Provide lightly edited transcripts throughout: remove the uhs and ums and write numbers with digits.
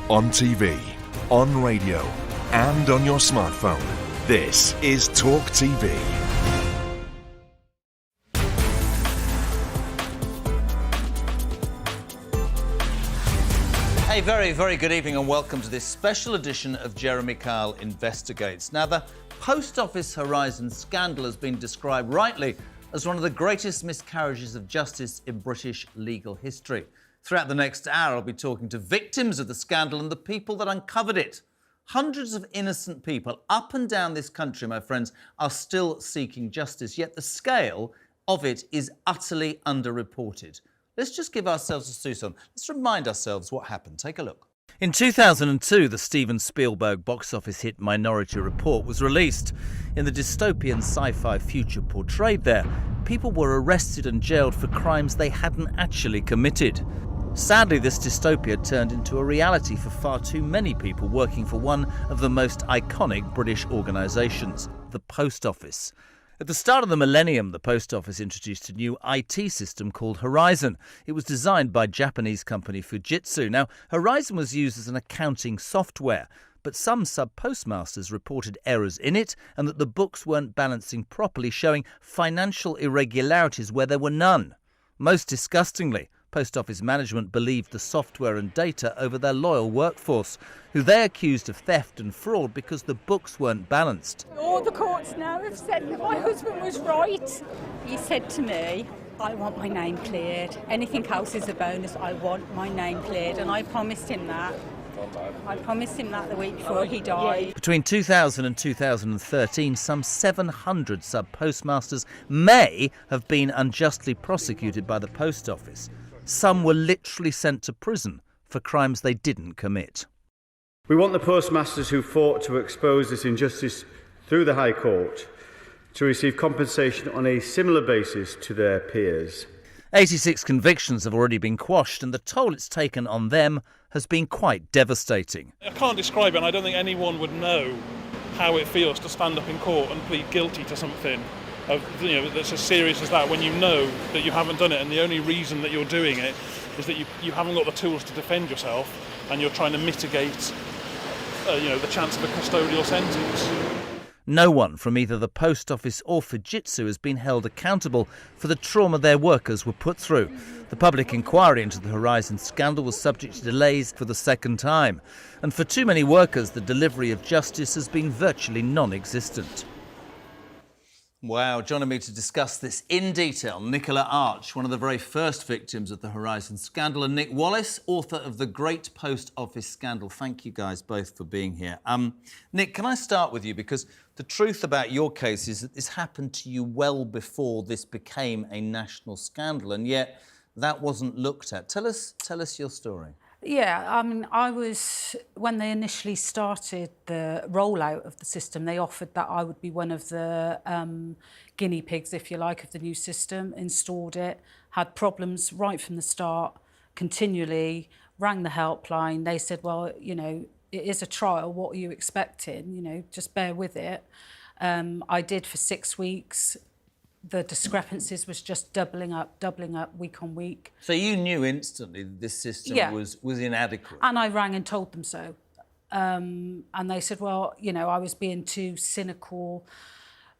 on TV, on radio, and on your smartphone. This is talkTV. A very, very good evening and welcome to this special edition of Jeremy Kyle Investigates. Now, the Post Office Horizon scandal has been described rightly as one of the greatest miscarriages of justice in British legal history. Throughout the next hour, I'll be talking to victims of the scandal and the people that uncovered it. Hundreds of innocent people up and down this country, my friends, are still seeking justice, yet the scale of it is utterly underreported. Let's just give ourselves a Susan. Let's remind ourselves what happened. Take a look. In 2002, the Steven Spielberg box office hit Minority Report was released. In the dystopian sci-fi future portrayed there, people were arrested and jailed for crimes they hadn't actually committed. Sadly, this dystopia turned into a reality for far too many people working for one of the most iconic British organisations, the Post Office. At the start of the millennium, the Post Office introduced a new IT system called Horizon. It was designed by Japanese company Fujitsu. Now, Horizon was used as an accounting software, but some sub-postmasters reported errors in it and that the books weren't balancing properly, showing financial irregularities where there were none. Most disgustingly, Post Office management believed the software and data over their loyal workforce, who they accused of theft and fraud because the books weren't balanced. All the courts now have said that my husband was right. He said to me, I want my name cleared. Anything else is a bonus. I want my name cleared. And I promised him that. I promised him that the week before he died. Between 2000 and 2013, some 700 sub-postmasters may have been unjustly prosecuted by the Post Office. Some were literally sent to prison for crimes they didn't commit. We want the postmasters who fought to expose this injustice through the High Court to receive compensation on a similar basis to their peers. 86 convictions have already been quashed, and the toll it's taken on them has been quite devastating. I can't describe it, and I don't think anyone would know how it feels to stand up in court and plead guilty to something that's as serious as that, when you know that you haven't done it, and the only reason that you're doing it is that you haven't got the tools to defend yourself, and you're trying to mitigate the chance of a custodial sentence. No one from either the Post Office or Fujitsu has been held accountable for the trauma their workers were put through. The public inquiry into the Horizon scandal was subject to delays for the second time. And for too many workers, the delivery of justice has been virtually non-existent. Wow, joining me to discuss this in detail, Nicola Arch, one of the very first victims of the Horizon scandal, and Nick Wallace, author of The Great Post Office Scandal. Thank you guys both for being here. Nick, can I start with you? Because the truth about your case is that this happened to you well before this became a national scandal, and yet that wasn't looked at. Tell us your story. Yeah, I mean, when they initially started the rollout of the system, they offered that I would be one of the guinea pigs, if you like, of the new system, installed it, had problems right from the start, continually, rang the helpline. They said, well, it is a trial, what are you expecting? Just bear with it. I did for 6 weeks. The discrepancies was just doubling up week on week. So you knew instantly that this system was inadequate? And I rang and told them so. And they said, well, I was being too cynical.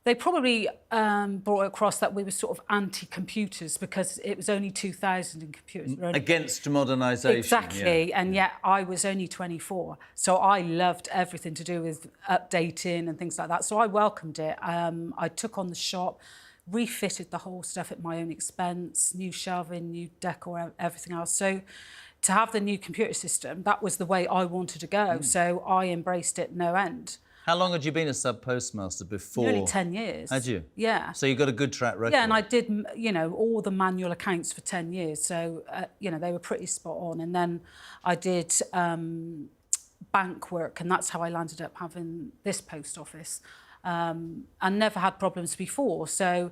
They probably brought across that we were sort of anti-computers because it was only 2,000 in computers. Against modernisation. Exactly, yeah. And yet I was only 24. So I loved everything to do with updating and things like that. So I welcomed it. I took on the shop, refitted the whole stuff at my own expense, new shelving, new decor, everything else. So to have the new computer system, that was the way I wanted to go. So I embraced it no end. How long had you been a sub-postmaster before? Nearly 10 years. Had you? Yeah. So you got a good track record? Yeah, and I did, all the manual accounts for 10 years. So, they were pretty spot on. And then I did bank work, and that's how I landed up having this post office. And never had problems before. So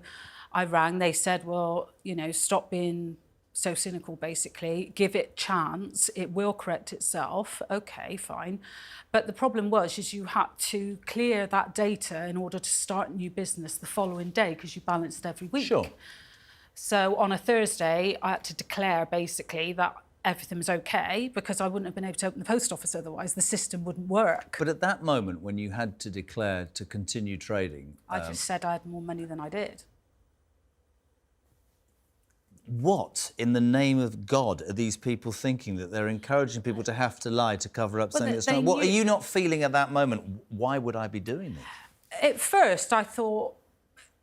I rang, they said, well, stop being so cynical, basically, give it chance, it will correct itself. Okay, fine. But the problem was you had to clear that data in order to start new business the following day because you balanced every week. Sure. So on a Thursday, I had to declare basically that everything was okay, because I wouldn't have been able to open the post office otherwise. The system wouldn't work. But at that moment, when you had to declare to continue trading... I just said I had more money than I did. What, in the name of God, are these people thinking, that they're encouraging people to have to lie to cover up something that's not... What are you not feeling at that moment? Why would I be doing this? At first, I thought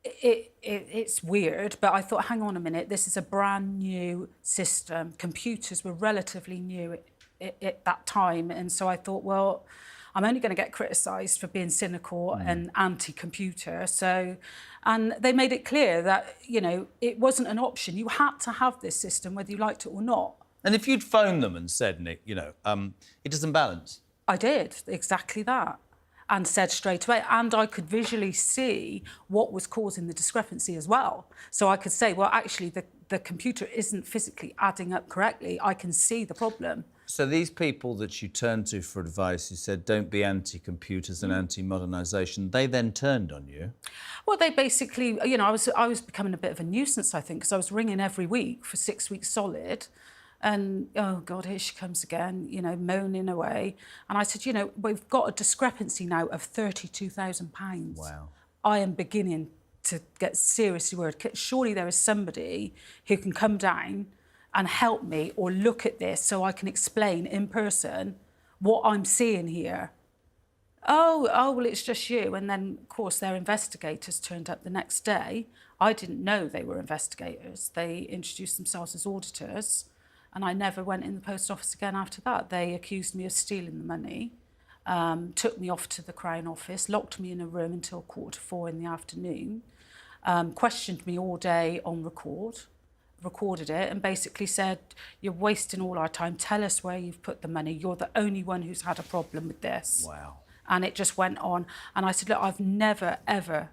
it's weird, but I thought, hang on a minute, this is a brand new system. Computers were relatively new at that time, and so I thought, well, I'm only going to get criticised for being cynical and anti-computer. So, and they made it clear that, you know, it wasn't an option. You had to have this system, whether you liked it or not. And if you'd phoned them and said, Nick, you know, it doesn't balance. I did, exactly that. And said straight away. And I could visually see what was causing the discrepancy as well. So I could say, well, actually, the computer isn't physically adding up correctly. I can see the problem. So these people that you turned to for advice, who said don't be anti-computers and anti-modernisation, they then turned on you? Well, they basically, you know, I was becoming a bit of a nuisance, I think, because I was ringing every week for 6 weeks solid. And, oh, God, here she comes again, you know, moaning away. And I said, you know, we've got a discrepancy now of £32,000. Wow. I am beginning to get seriously worried. Surely there is somebody who can come down and help me or look at this so I can explain in person what I'm seeing here. Oh, well, it's just you. And then, of course, their investigators turned up the next day. I didn't know they were investigators. They introduced themselves as auditors, and I never went in the post office again after that. They accused me of stealing the money, took me off to the Crown Office, locked me in a room until 4:45 in the afternoon, questioned me all day on recorded it, and basically said, you're wasting all our time. Tell us where you've put the money. You're the only one who's had a problem with this. Wow. And it just went on. And I said, look, I've never, ever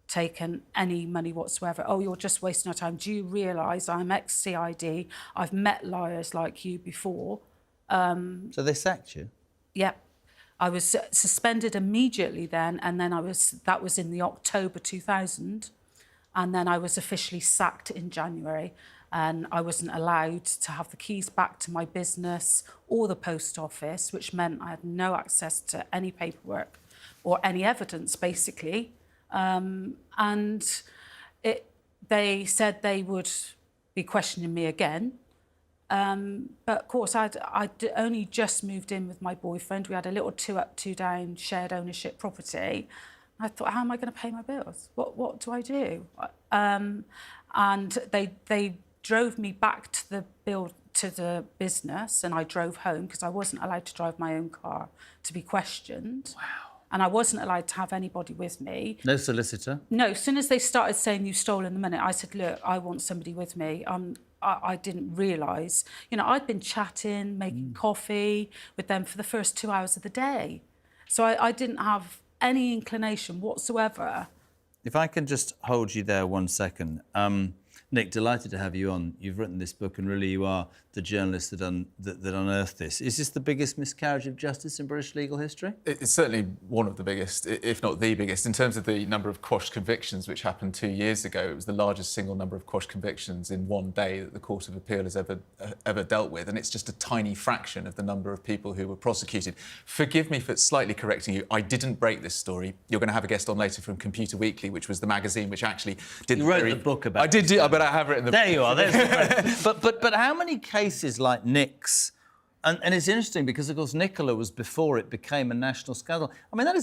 taken any money whatsoever. Oh, you're just wasting our time. Do you realise I'm ex-CID? I've met liars like you before. So they sacked you? Yep. I was suspended immediately then, and then that was in the October 2000. And then I was officially sacked in January, and I wasn't allowed to have the keys back to my business or the post office, which meant I had no access to any paperwork or any evidence, basically. And they said they would be questioning me again. But of course, I'd only just moved in with my boyfriend. We had a little 2-up, 2-down shared ownership property. I thought, how am I going to pay my bills? What do I do? And they drove me back to the business, and I drove home because I wasn't allowed to drive my own car to be questioned. Wow. And I wasn't allowed to have anybody with me. No solicitor? No. As soon as they started saying you've stolen the money, I said, look, I want somebody with me. I didn't realise. You know, I'd been chatting, making coffee with them for the first 2 hours of the day. So I didn't have any inclination whatsoever. If I can just hold you there 1 second. Nick, delighted to have you on. You've written this book, and really you are the journalist that unearthed this. Is this the biggest miscarriage of justice in British legal history? It's certainly one of the biggest, if not the biggest. In terms of the number of quashed convictions, which happened 2 years ago, it was the largest single number of quashed convictions in one day that the Court of Appeal has ever dealt with, and it's just a tiny fraction of the number of people who were prosecuted. Forgive me for slightly correcting you. I didn't break this story. You're going to have a guest on later from Computer Weekly, which was the magazine which actually did... You wrote the book about I did, but I have written the book. There you are. There's the but how many cases like Nick's, and it's interesting because, of course, Nicola was before it became a national scandal. I mean, that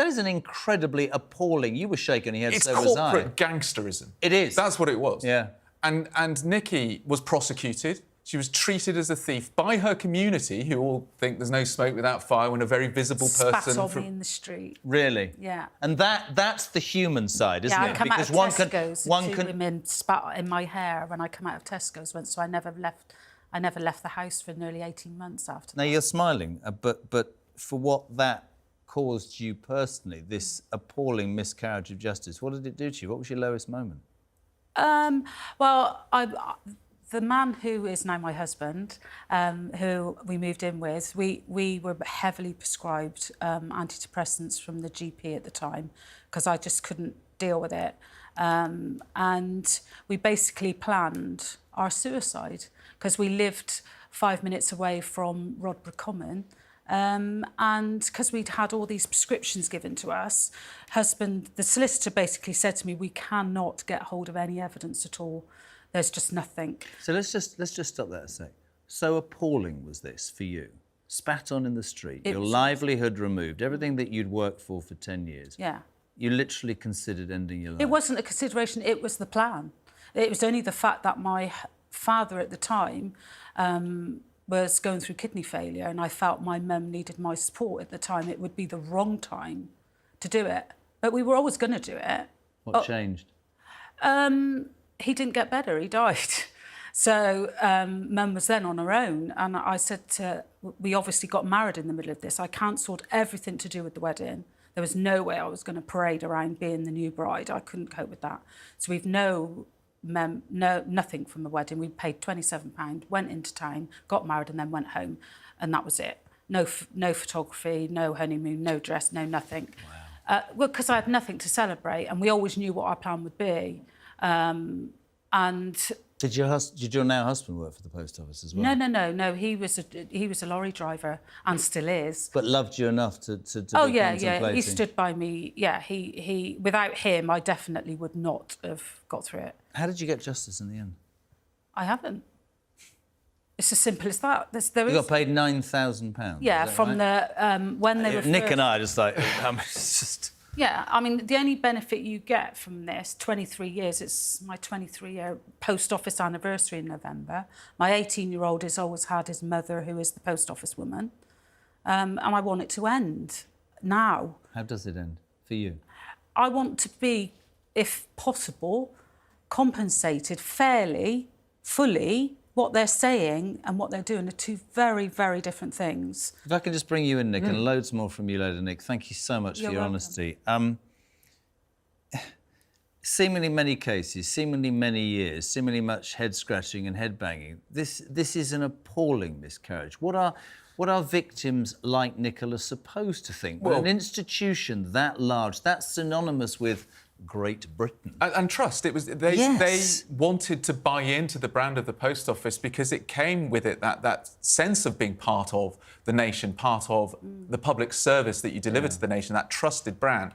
is an incredibly appalling... You were shaking your head, so was I. It's corporate gangsterism. It is. That's what it was. Yeah. And Nikki was prosecuted. She was treated as a thief by her community, who all think there's no smoke without fire, when a very visible person... Spat on me in the street. Really? Yeah. And that's the human side, isn't it? Yeah, I come because out of Tesco's, two women spat in my hair when I come out of Tesco's once, so I never left the house for nearly 18 months after that. Now, you're smiling, but for what that caused you personally, this appalling miscarriage of justice, what did it do to you? What was your lowest moment? Well, the man who is now my husband, who we moved in with, we were heavily prescribed antidepressants from the GP at the time because I just couldn't deal with it. And we basically planned our suicide because we lived 5 minutes away from Rodborough Common. And because we'd had all these prescriptions given to us, the solicitor basically said to me, we cannot get hold of any evidence at all. There's just nothing. So let's just stop there a sec. So appalling was this for you? Spat on in the street, your livelihood removed, everything that you'd worked for 10 years. Yeah. You literally considered ending your life. It wasn't a consideration, it was the plan. It was only the fact that my father at the time was going through kidney failure, and I felt my mum needed my support at the time. It would be the wrong time to do it. But we were always going to do it. What changed? He didn't get better, he died. So Mum was then on her own, and I said we obviously got married in the middle of this. I cancelled everything to do with the wedding. There was no way I was going to parade around being the new bride. I couldn't cope with that. So we've nothing from the wedding. We paid £27, went into town, got married, and then went home, and that was it. No photography, no honeymoon, no dress, no nothing. Wow. Well, because I had nothing to celebrate, and we always knew what our plan would be. And did your now husband work for the post office as well? No. He was a lorry driver and still is. But loved you enough to oh be yeah. contemplating. He stood by me. Yeah, he without him, I definitely would not have got through it. How did you get justice in the end? I haven't. It's as simple as that. You got paid £9,000. Yeah, from right? When they were. Nick and I are just like, it's just. Yeah, I mean, the only benefit you get from this, 23 years, it's my 23-year post office anniversary in November. My 18-year-old has always had his mother, who is the post office woman, and I want it to end now. How does it end for you? I want to be, if possible, compensated fairly, fully. What they're saying and what they're doing are two very, very different things. If I can just bring you in, Nick, and loads more from you later, Nick. Thank you so much for your honesty. Seemingly many cases, seemingly many years, seemingly much head-scratching and head-banging. This is an appalling miscarriage. What are victims like Nicola supposed to think? Well, an institution that large, that's synonymous with Great Britain. And trust. It was they wanted to buy into the brand of the post office because it came with it that sense of being part of the nation, part of the public service that you deliver to the nation, that trusted brand.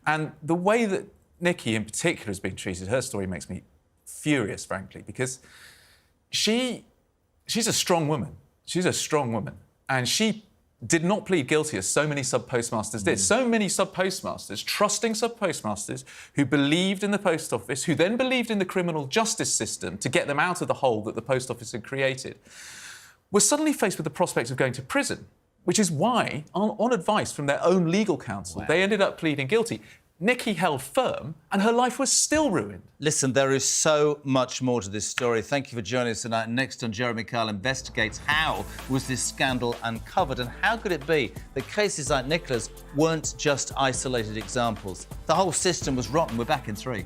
And the way that Nikki in particular has been treated, her story makes me furious, frankly, because she's a strong woman. She's a strong woman. And she did not plead guilty as so many sub-postmasters did. So many sub-postmasters, trusting sub-postmasters who believed in the post office, who then believed in the criminal justice system to get them out of the hole that the post office had created, were suddenly faced with the prospect of going to prison, which is why, on advice from their own legal counsel, they ended up pleading guilty. Nikki held firm, and her life was still ruined. Listen, there is so much more to this story. Thank you for joining us tonight. Next on Jeremy Kyle Investigates, how was this scandal uncovered, and how could it be that cases like Nicola's weren't just isolated examples? The whole system was rotten. We're back in 3.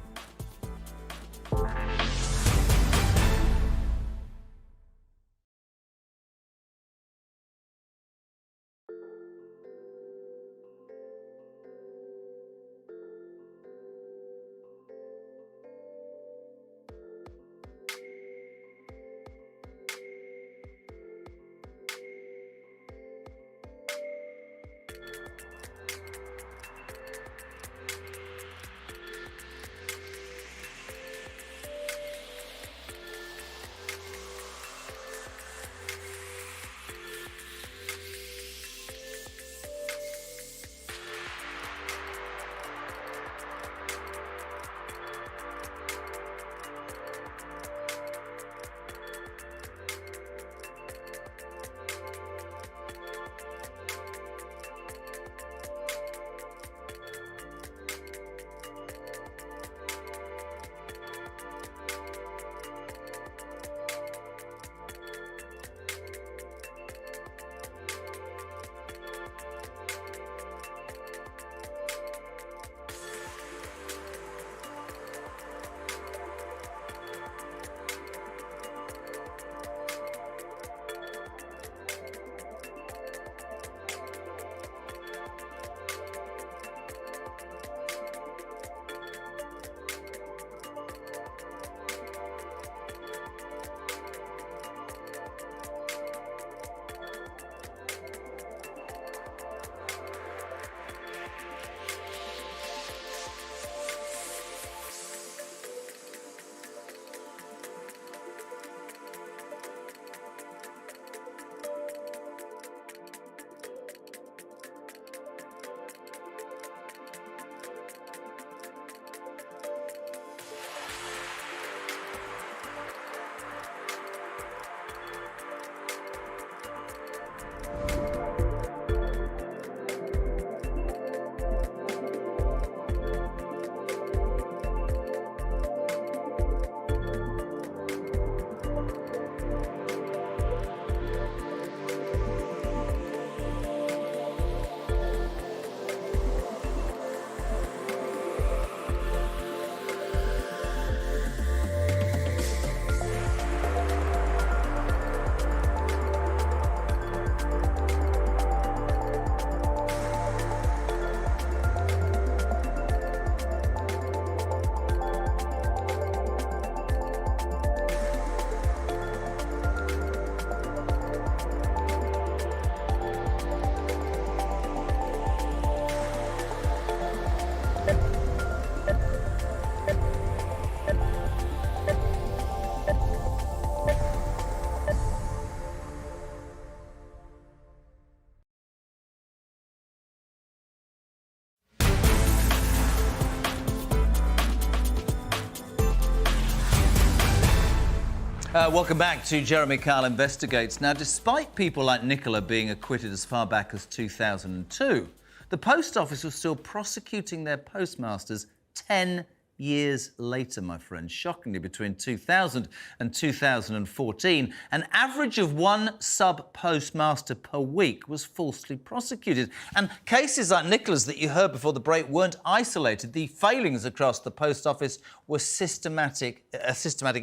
Welcome back to Jeremy Kyle Investigates. Now, despite people like Nicola being acquitted as far back as 2002, the Post Office was still prosecuting their postmasters 10 years later, my friend. Shockingly, between 2000 and 2014, an average of one sub-postmaster per week was falsely prosecuted. And cases like Nicola's that you heard before the break weren't isolated. The failings across the Post Office were a systematic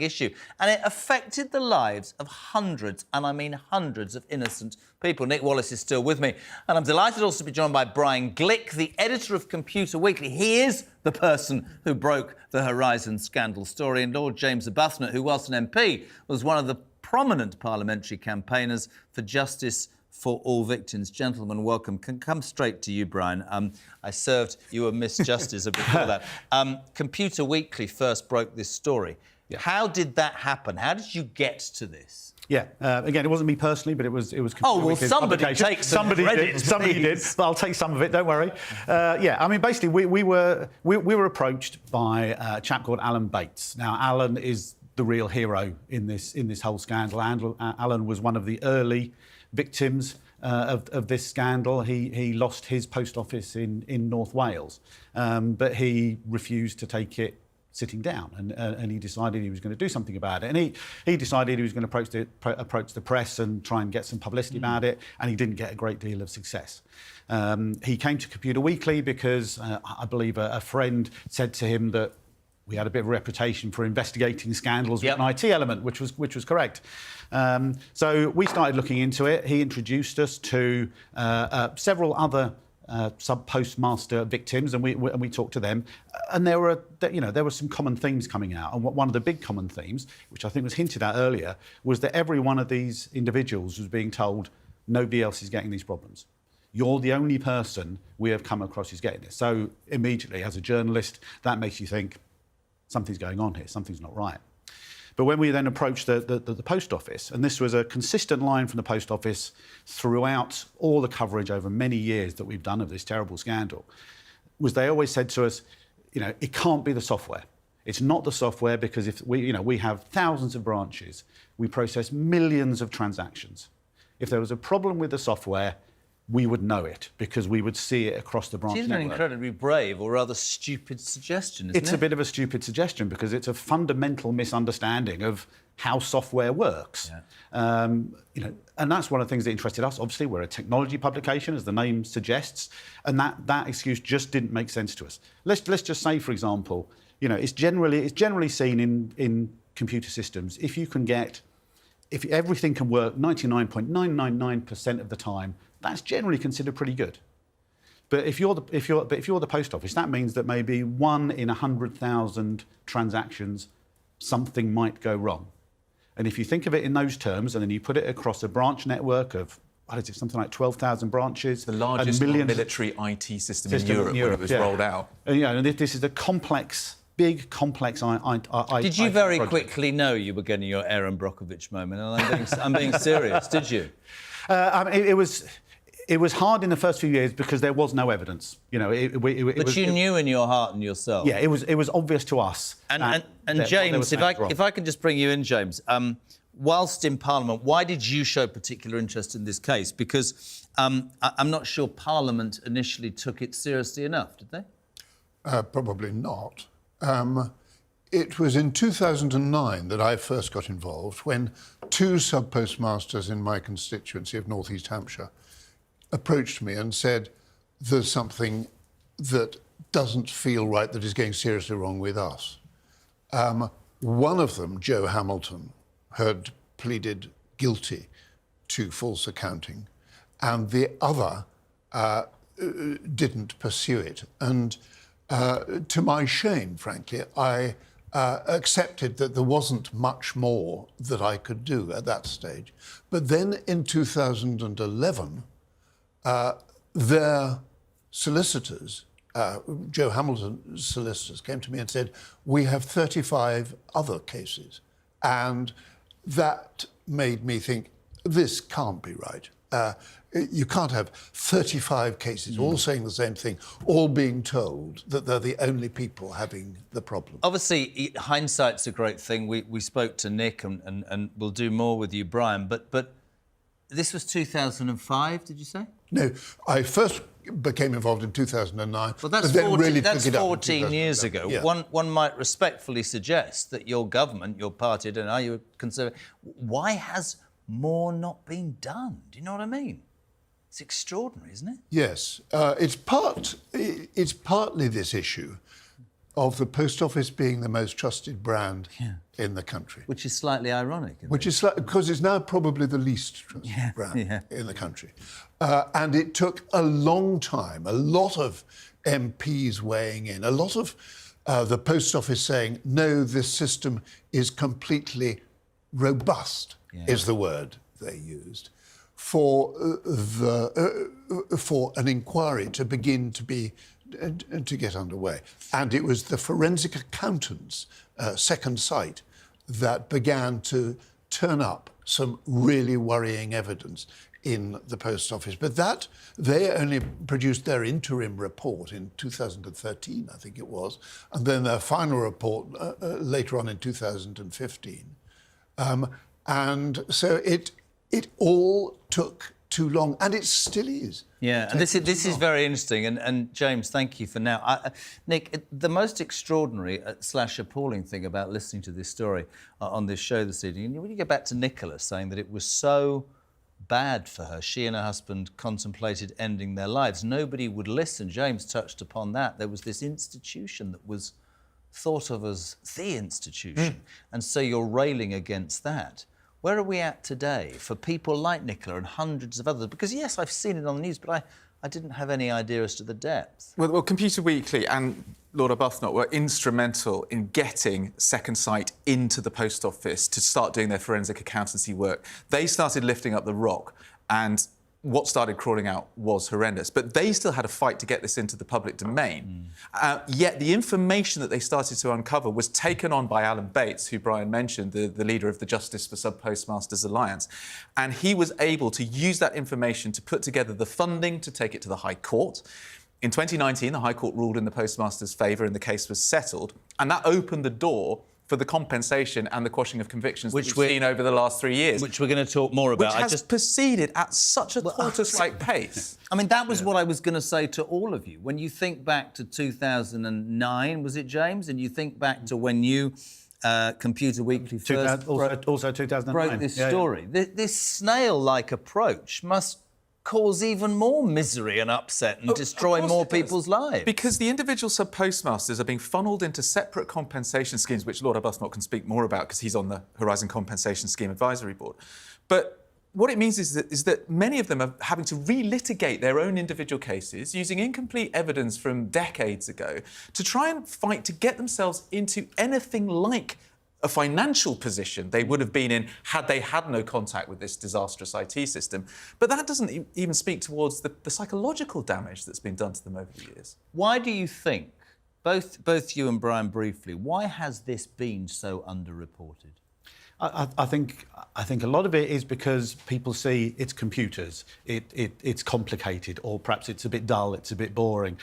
issue, and it affected the lives of hundreds, and I mean hundreds, of innocent people. Nick Wallace is still with me, and I'm delighted also to be joined by Brian Glick, the editor of Computer Weekly. He is the person who broke the Horizon scandal story, and Lord James Arbuthnot, who, whilst an MP, was one of the prominent parliamentary campaigners for justice for all victims. Gentlemen, welcome. Can come straight to you, Brian. I served you a Miss Justice before that. Computer Weekly first broke this story. Yeah. How did that happen? How did you get to this? Yeah, again, it wasn't me personally, but it was. Oh well, somebody takes somebody credit, did. Somebody did. But I'll take some of it. Don't worry. Yeah, I mean, basically, we were approached by a chap called Alan Bates. Now, Alan is the real hero in this whole scandal. Alan was one of the early victims of this scandal. He lost his post office in North Wales, but he refused to take it sitting down, and he decided he was going to do something about it. And he decided he was going to approach the press and try and get some publicity about it, and he didn't get a great deal of success. He came to Computer Weekly because I believe a friend said to him that we had a bit of a reputation for investigating scandals with an IT element, which was correct. So we started looking into it. He introduced us to several other sub-postmaster victims, and we talked to them, and there were some common themes coming out. And one of the big common themes, which I think was hinted at earlier, was that every one of these individuals was being told nobody else is getting these problems. You're the only person we have come across who's getting this. So immediately, as a journalist, that makes you think something's going on here, something's not right. But when we then approached the Post Office, and this was a consistent line from the Post Office throughout all the coverage over many years that we've done of this terrible scandal, was they always said to us, it can't be the software. It's not the software, because if we have thousands of branches, we process millions of transactions. If there was a problem with the software, we would know it, because we would see it across the branch network. It's an incredibly brave or rather stupid suggestion, isn't it? It's a bit of a stupid suggestion, because it's a fundamental misunderstanding of how software works. Yeah. And that's one of the things that interested us. Obviously, we're a technology publication, as the name suggests, and that excuse just didn't make sense to us. Let's just say, for example, it's generally seen in computer systems, if everything can work 99.999% of the time, that's generally considered pretty good. But if you're the Post Office, that means that maybe 1 in 100,000 transactions, something might go wrong. And if you think of it in those terms, and then you put it across a branch network of, something like 12,000 branches, the largest military IT system in Europe when it was rolled out. And this is a big, complex IT. Did you very quickly know you were getting your Aaron Brockovich moment? And I'm being serious. Did you? It was hard in the first few years because there was no evidence. But you knew in your heart and yourself. Yeah, it was obvious to us. And James, if I can just bring you in, James. Whilst in Parliament, why did you show particular interest in this case? Because I'm not sure Parliament initially took it seriously enough, did they? Probably not. It was in 2009 that I first got involved, when 2 sub-postmasters in my constituency of North East Hampshire approached me and said, there's something that doesn't feel right, that is going seriously wrong with us. One of them, Joe Hamilton, had pleaded guilty to false accounting, and the other didn't pursue it. And to my shame, frankly, I accepted that there wasn't much more that I could do at that stage. But then in 2011, their solicitors, Joe Hamilton's solicitors, came to me and said, we have 35 other cases. And that made me think, this can't be right. You can't have 35 cases all saying the same thing, all being told that they're the only people having the problem. Obviously, hindsight's a great thing. We spoke to Nick and we'll do more with you, Brian. But this was 2005, did you say? No, I first became involved in 2009. Well, that's, but then 14, really that's took it up in 14 years ago. Yeah. One might respectfully suggest that your government, your party, I don't know, you're conservative. Why has more not been done? Do you know what I mean? It's extraordinary, isn't it? Yes, it's partly this issue of the post office being the most trusted brand in the country. Which is slightly ironic. Which is because it's now probably the least trusted brand in the country. And it took a long time, a lot of MPs weighing in, a lot of the post office saying, no, this system is completely robust, is the word they used, for an inquiry to begin to get underway. And it was the forensic accountants' second sight that began to turn up some really worrying evidence in the post office. But that, they only produced their interim report in 2013, I think it was, and then their final report later on in 2015. And so it all took too long, and it still is. Yeah, and this is very interesting. And James, thank you for now. Nick, the most extraordinary / appalling thing about listening to this story on this show this evening, when you get back to Nicola saying that it was so bad for her, she and her husband contemplated ending their lives. Nobody would listen. James touched upon that. There was this institution that was thought of as the institution. And so you're railing against that. Where are we at today for people like Nicola and hundreds of others? Because, yes, I've seen it on the news, but I didn't have any idea as to the depth. Well, Computer Weekly and Lord Arbuthnot were instrumental in getting Second Sight into the post office to start doing their forensic accountancy work. They started lifting up the rock, and what started crawling out was horrendous. But they still had a fight to get this into the public domain. Yet the information that they started to uncover was taken on by Alan Bates, who Brian mentioned, the leader of the Justice for Sub-Postmasters Alliance. And he was able to use that information to put together the funding to take it to the High Court. In 2019, the High Court ruled in the postmaster's favour and the case was settled. And that opened the door for the compensation and the quashing of convictions which we've seen over the last 3 years. Which we're going to talk more about. Which has proceeded at such a tortoise-like pace. I mean, that was what I was going to say to all of you. When you think back to 2009, was it, James? And you think back to when you, Computer Weekly first... Also 2009. ...broke this story. This snail-like approach must cause even more misery and upset and destroy more people's lives. Because the individual sub-postmasters are being funneled into separate compensation schemes, which Lord Arbuthnot can speak more about because he's on the Horizon Compensation Scheme Advisory Board. But what it means is that many of them are having to relitigate their own individual cases using incomplete evidence from decades ago to try and fight to get themselves into anything like a financial position they would have been in had they had no contact with this disastrous IT system. But that doesn't even speak towards the psychological damage that's been done to them over the years. Why do you think, both you and Brian briefly, why has this been so underreported? I think a lot of it is because people see it's computers, it's complicated, or perhaps it's a bit dull, it's a bit boring.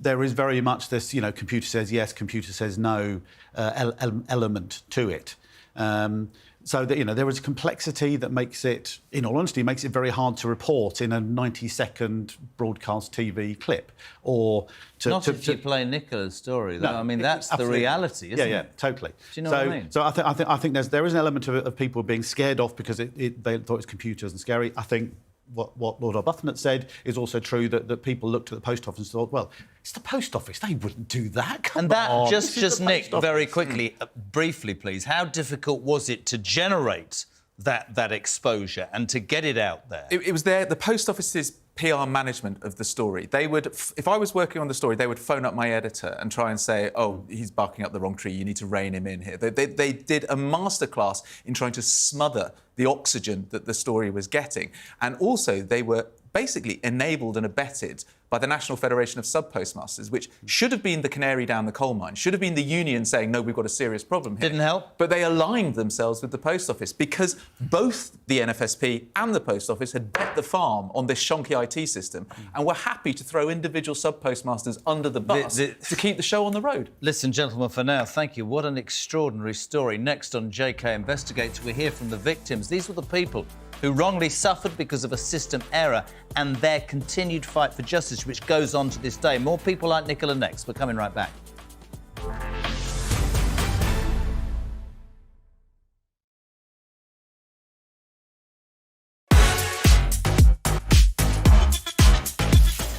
There is very much this, computer says yes, computer says no element to it. So that, there is complexity that makes it, in all honesty, makes it very hard to report in a 90-second broadcast TV clip. Or Not if you play Nicola's story, though. No, I mean, that's the reality, isn't it? Yeah, totally. Do you know what I mean? So I think there is an element of people being scared off because they thought it was computers and scary. I think what Lord Arbuthnot said is also true, that people looked at the post office and thought, well, it's the post office, they wouldn't do that. Come and that, on, just Nick, very quickly, briefly, please, how difficult was it to generate that exposure and to get it out there? It was the post office's PR management of the story. They would, if I was working on the story, they would phone up my editor and try and say, oh, he's barking up the wrong tree, you need to rein him in here. They did a masterclass in trying to smother the oxygen that the story was getting. And also, they were basically enabled and abetted by the National Federation of Sub-Postmasters, which should have been the canary down the coal mine, should have been the union saying, no, we've got a serious problem here. Didn't help. But they aligned themselves with the Post Office because both the NFSP and the Post Office had bet the farm on this shonky IT system and were happy to throw individual sub-postmasters under the bus to keep the show on the road. Listen, gentlemen, for now, thank you. What an extraordinary story. Next on JK Investigates, we hear from the victims. These were the people who wrongly suffered because of a system error and their continued fight for justice, which goes on to this day. More people like Nicola next. We're coming right back.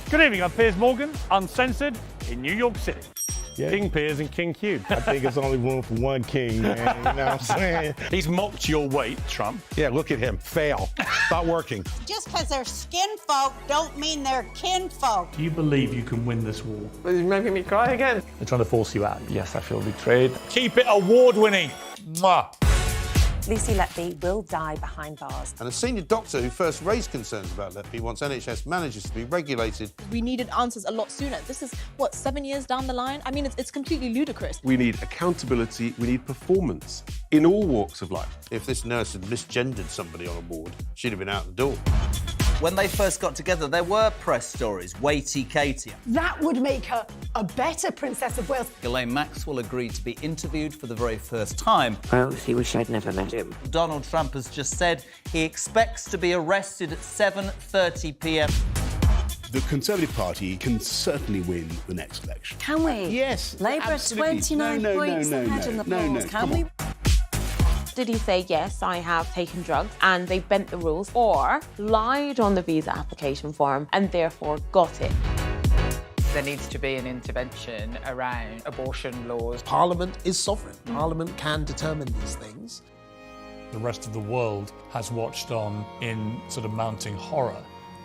Good evening, I'm Piers Morgan, uncensored in New York City. Yeah. King Piers and King Hugh. I think it's only room for one king, man. You know what I'm saying? He's mocked your weight, Trump. Yeah, look at him. Fail. Stop working. Just because they're skin folk don't mean they're kin folk. Do you believe you can win this war? He's making me cry again. They're trying to force you out. Yes, I feel betrayed. Keep it award-winning. Mwah. Lucy Letby will die behind bars. And a senior doctor who first raised concerns about Letby wants NHS managers to be regulated. We needed answers a lot sooner. This is, 7 years down the line? I mean, it's completely ludicrous. We need accountability, we need performance in all walks of life. If this nurse had misgendered somebody on a ward, she'd have been out the door. When they first got together, there were press stories. Waity Katie. That would make her a better Princess of Wales. Ghislaine Maxwell agreed to be interviewed for the very first time. I honestly wish I'd never met him. Donald Trump has just said he expects to be arrested at 7:30 p.m. The Conservative Party can certainly win the next election. Can we? Yes. Labour 29 points ahead in the polls. Can we? Did he say, yes, I have taken drugs and they bent the rules, or lied on the visa application form and therefore got it? There needs to be an intervention around abortion laws. Parliament is sovereign. Parliament can determine these things. The rest of the world has watched on in sort of mounting horror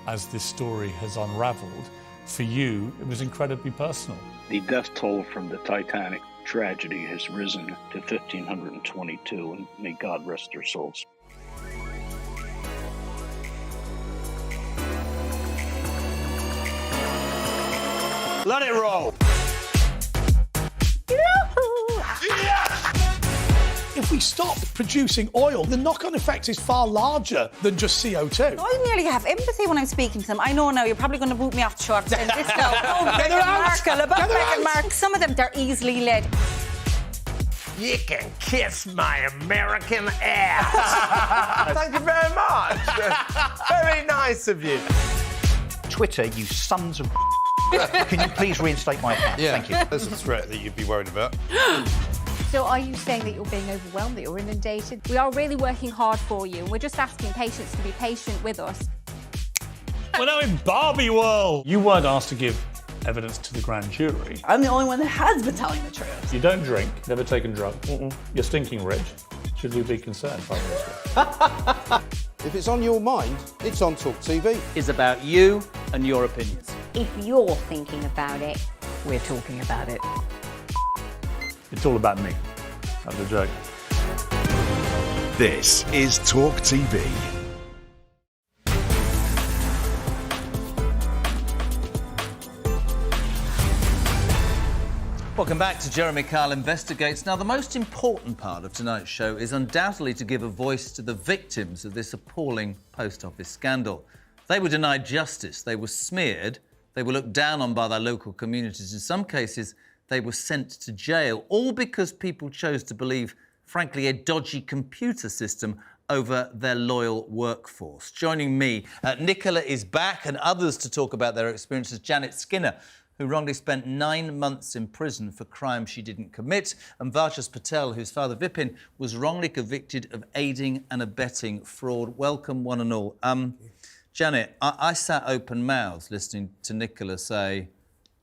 as this story has unravelled. For you, it was incredibly personal. The death toll from the Titanic tragedy has risen to 1,522, and may God rest their souls. Let it roll. If we stop producing oil, the knock-on effect is far larger than just CO2. I nearly have empathy when I'm speaking to them. I know now you're probably going to boot me off the short saying this now. Oh, Meghan Markle, about Meghan Markle. Some of them, they're easily led. You can kiss my American ass. Thank you very much. Very nice of you. Twitter, you sons of Can you please reinstate my account? Yeah, Thank you. There's a threat that you'd be worried about. So are you saying that you're being overwhelmed, that you're inundated? We are really working hard for you. We're just asking patients to be patient with us. We're now in Barbie world. You weren't asked to give evidence to the grand jury. I'm the only one that has been telling the truth. You don't drink, never taken drugs. You're stinking rich. Should you be concerned, Prime Minister? If it's on your mind, it's on talkTV. Is about you and your opinions. If you're thinking about it, we're talking about it. It's all about me. That was a joke. This is talkTV. Welcome back to Jeremy Kyle Investigates. Now, the most important part of tonight's show is undoubtedly to give a voice to the victims of this appalling post office scandal. They were denied justice, they were smeared, they were looked down on by their local communities. In some cases, they were sent to jail, all because people chose to believe, frankly, a dodgy computer system over their loyal workforce. Joining me, Nicola is back, and others to talk about their experiences. Janet Skinner, who wrongly spent 9 months in prison for crimes she didn't commit, and Varshas Patel, whose father Vipin was wrongly convicted of aiding and abetting fraud. Welcome, one and all. Janet, I sat open-mouthed listening to Nicola say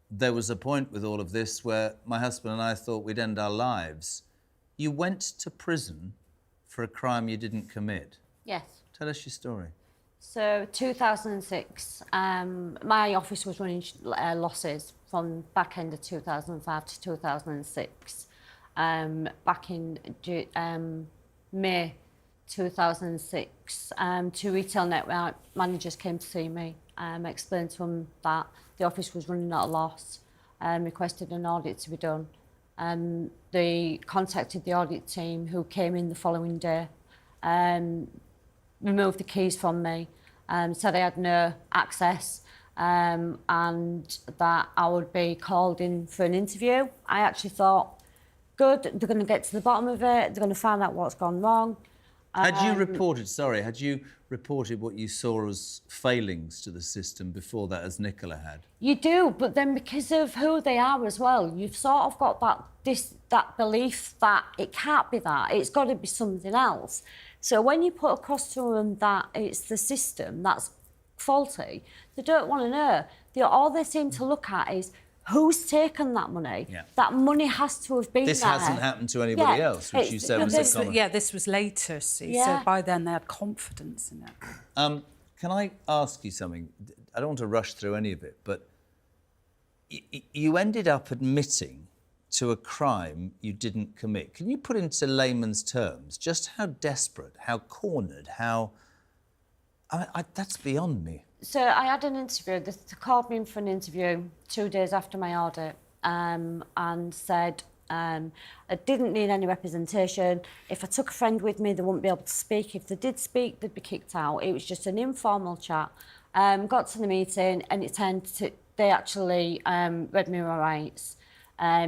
there was a point with all of this where my husband and I thought we'd end our lives. You went to prison for a crime you didn't commit. Yes. Tell us your story. So 2006, my office was running losses from back end of 2005 to 2006. Back in May 2006, two retail network managers came to see me, explained to them that the office was running at a loss, requested an audit to be done. They contacted the audit team who came in the following day, removed the keys from me, said I had no access, and that I would be called in for an interview. I actually thought, good, they're going to get to the bottom of it, they're going to find out what's gone wrong. Had you reported what you saw as failings to the system before that, as Nicola had? You do, but then because of who they are as well, you've sort of got that belief that it can't be that, it's got to be something else. So when you put across to them that it's the system that's faulty, they don't want to know. All they seem to look at is who's taken that money. Yeah. That money has to have been This there. hasn't happened to anybody else, which you said was a common. Yeah, this was later, see, Yeah. so by then they had confidence in it. Can I ask you something? I don't want to rush through any of it, but you ended up admitting to a crime you didn't commit. Can you put into layman's terms just how desperate, how cornered, how... that's beyond me. So I had an interview. They called me in for an interview 2 days after my audit, and said I didn't need any representation. If I took a friend with me, they wouldn't be able to speak. If they did speak, they'd be kicked out. It was just an informal chat. Got to the meeting, and it turned to they actually read me my rights.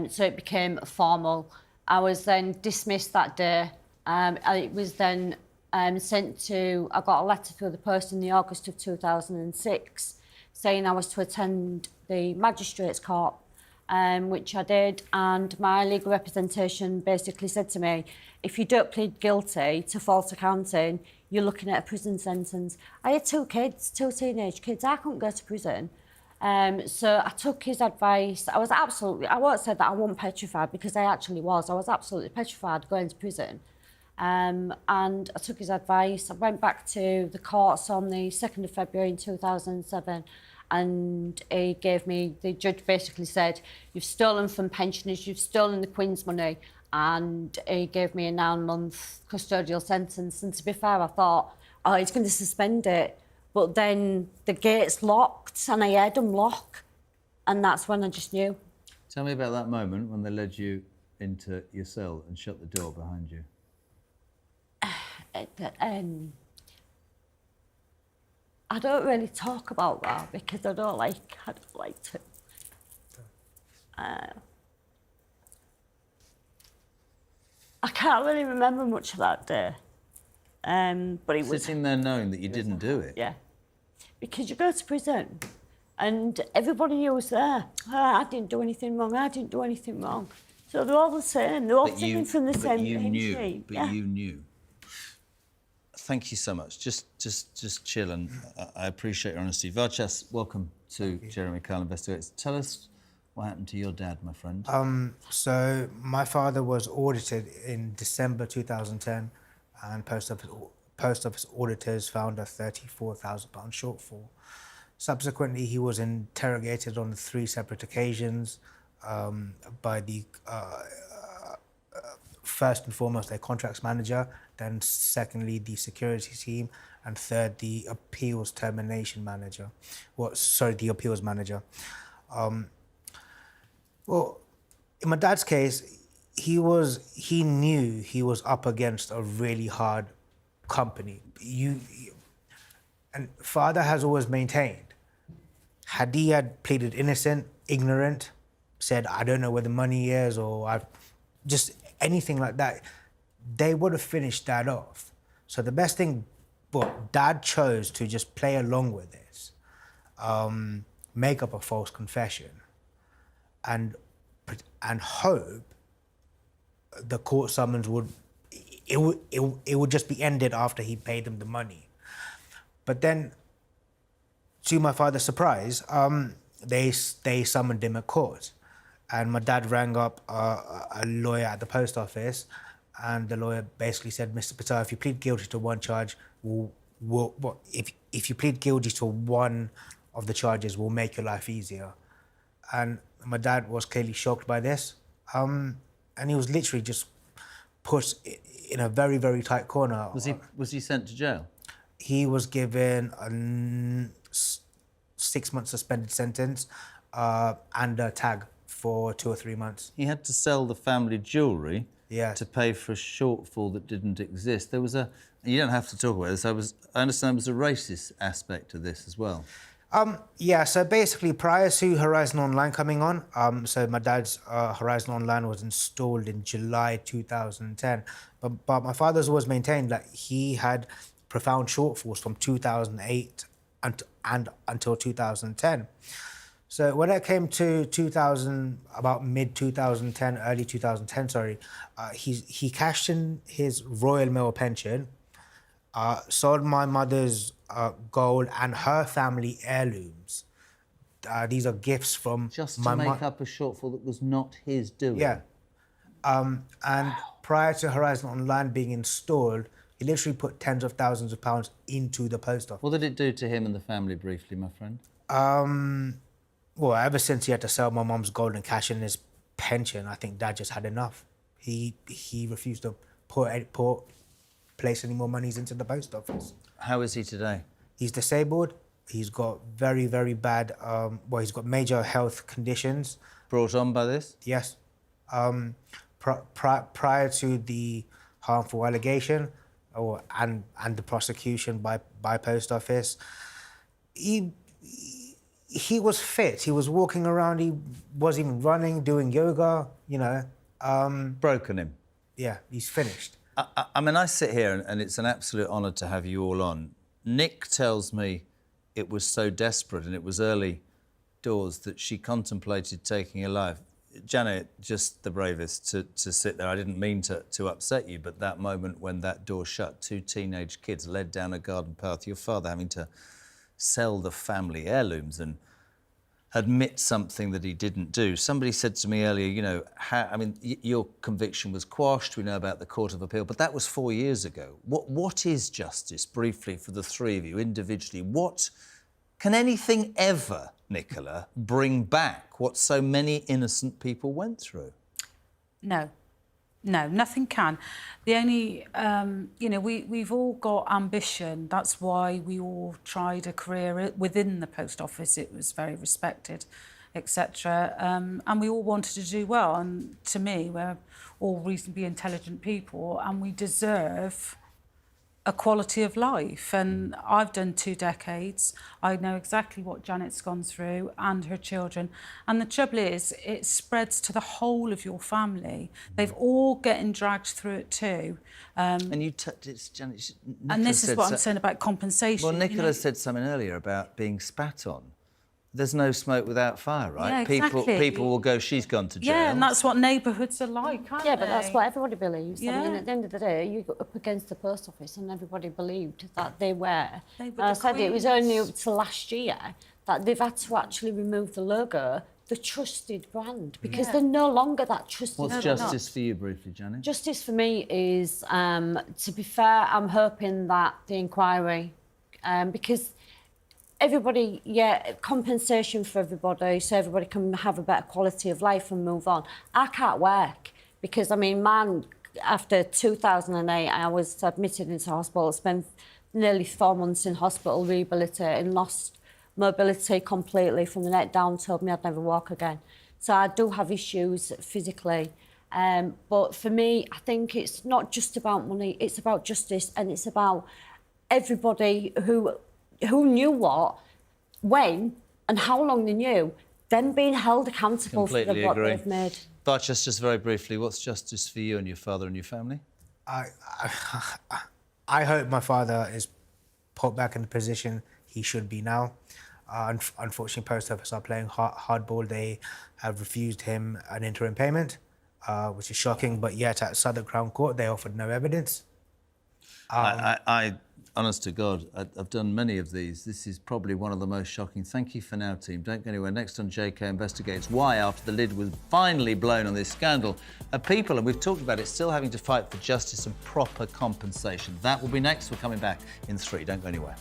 So it became formal. I was then dismissed that day. It was then sent to, I got a letter through the post in the August of 2006 saying I was to attend the Magistrates Court, which I did, and my legal representation basically said to me, if you don't plead guilty to false accounting, you're looking at a prison sentence. I had 2 kids, 2 teenage kids, I couldn't go to prison. So I took his advice. I won't say that I wasn't petrified, because I actually was. I was absolutely petrified going to prison. And I took his advice. I went back to the courts on the 2nd of February in 2007, and the judge basically said, you've stolen from pensioners, you've stolen the Queen's money, and he gave me a 9-month custodial sentence. And to be fair, I thought, oh, he's going to suspend it. But then the gates locked, and I heard them lock, and that's when I just knew. Tell me about that moment when they led you into your cell and shut the door behind you. I don't really talk about that because I don't like to. I can't really remember much of that day. But it was sitting there knowing that you didn't do it. Yeah, because you go to prison, and everybody who was there, I didn't do anything wrong. I didn't do anything wrong. So they're all the same. They're all singing from the same hymn sheet. But you knew. Thank you so much. Just chill, and I appreciate your honesty. Varchas, welcome to Jeremy Kyle Investigates. Tell us what happened to your dad, my friend. So my father was audited in December 2010, and post office auditors found a £34,000 shortfall. Subsequently, he was interrogated on 3 separate occasions by the first and foremost their contracts manager, then secondly the security team, and third the appeals termination manager. The appeals manager. Well, in my dad's case, he knew he was up against a really hard company. And father has always maintained, had he pleaded innocent, ignorant, said I don't know where the money is, or just anything like that, they would have finished dad off. So the best thing, dad chose to just play along with this, make up a false confession, and hope the court summons would just be ended after he paid them the money. But then, to my father's surprise, they summoned him at court, and my dad rang up a lawyer at the post office, and the lawyer basically said, Mr. Patel, if you plead guilty to one charge, if you plead guilty to one of the charges, we'll make your life easier. And my dad was clearly shocked by this, and he was literally just put in a very, very tight corner. Was he sent to jail? He was given a 6-month suspended sentence and a tag for 2 or 3 months. He had to sell the family jewellery Yes. to pay for a shortfall that didn't exist. There was you don't have to talk about this, I understand there was a racist aspect to this as well. Yeah, so basically prior to Horizon Online coming on, so my dad's Horizon Online was installed in July 2010, but my father's always maintained that he had profound shortfalls from 2008 and until 2010. So when it came to about mid-2010, early 2010, sorry, he cashed in his Royal Mail pension, sold my mother's gold and her family heirlooms. These are gifts from Just to make up a shortfall that was not his doing. Yeah. And prior to Horizon Online being installed, he literally put tens of thousands of pounds into the post office. What did it do to him and the family briefly, my friend? Well, ever since he had to sell my mum's gold and cash in his pension, I think Dad just had enough. He refused to place any more monies into the post office. How is he today? He's disabled. He's got very, very bad, he's got major health conditions. Brought on by this? Yes. Prior to the harmful allegation and the prosecution by post office, he was fit. He was walking around. He was even running, doing yoga, you know. Broken him? Yeah, he's finished. I mean, I sit here and it's an absolute honour to have you all on. Nick tells me it was so desperate and it was early doors that she contemplated taking her life. Janet, just the bravest to sit there. I didn't mean to upset you, but that moment when that door shut, 2 teenage kids led down a garden path, your father having to sell the family heirlooms and admit something that he didn't do. Somebody said to me earlier, you know, your conviction was quashed. We know about the Court of Appeal, but that was 4 years ago. What is justice, briefly, for the three of you individually? What can anything ever, Nicola, bring back what so many innocent people went through? No. No, nothing can. The only, you know, we've all got ambition. That's why we all tried a career within the post office. It was very respected, etc. And we all wanted to do well. And to me, we're all reasonably intelligent people and we deserve a quality of life. And I've done 2 decades. I know exactly what Janet's gone through and her children. And the trouble is, it spreads to the whole of your family. They've all getting dragged through it too. And you it's Janet. And this is what I'm saying about compensation. Well, Nicola said something earlier about being spat on. There's no smoke without fire, right? Yeah, exactly. People will go, she's gone to jail. Yeah, and that's what neighbourhoods are like, aren't Yeah, they? but that's what everybody believes. Yeah. I mean, at the end of the day, you got up against the post office and everybody believed that they were. I said it was only up to last year that they've had to actually remove the logo, the trusted brand, because they're no longer that trusted. What's justice for you, briefly, Janet? Justice for me is, to be fair, I'm hoping that the inquiry, because everybody, compensation for everybody so everybody can have a better quality of life and move on. I can't work because, I mean, after 2008, I was admitted into hospital, spent nearly 4 months in hospital rehabilitating, lost mobility completely from the neck down, told me I'd never walk again. So I do have issues physically. But for me, I think it's not just about money, it's about justice and it's about everybody who knew what, when, and how long they knew, then being held accountable for what they've made. Barchester, just very briefly, what's justice for you and your father and your family? I hope my father is put back in the position he should be now. Unfortunately, post office are playing hardball. They have refused him an interim payment, which is shocking, but yet at Southwark Crown Court, they offered no evidence. Honest to God, I've done many of these. This is probably one of the most shocking. Thank you for now, team. Don't go anywhere. Next on JK Investigates, why, after the lid was finally blown on this scandal, are people, and we've talked about it, still having to fight for justice and proper compensation. That will be next. We're coming back in 3. Don't go anywhere.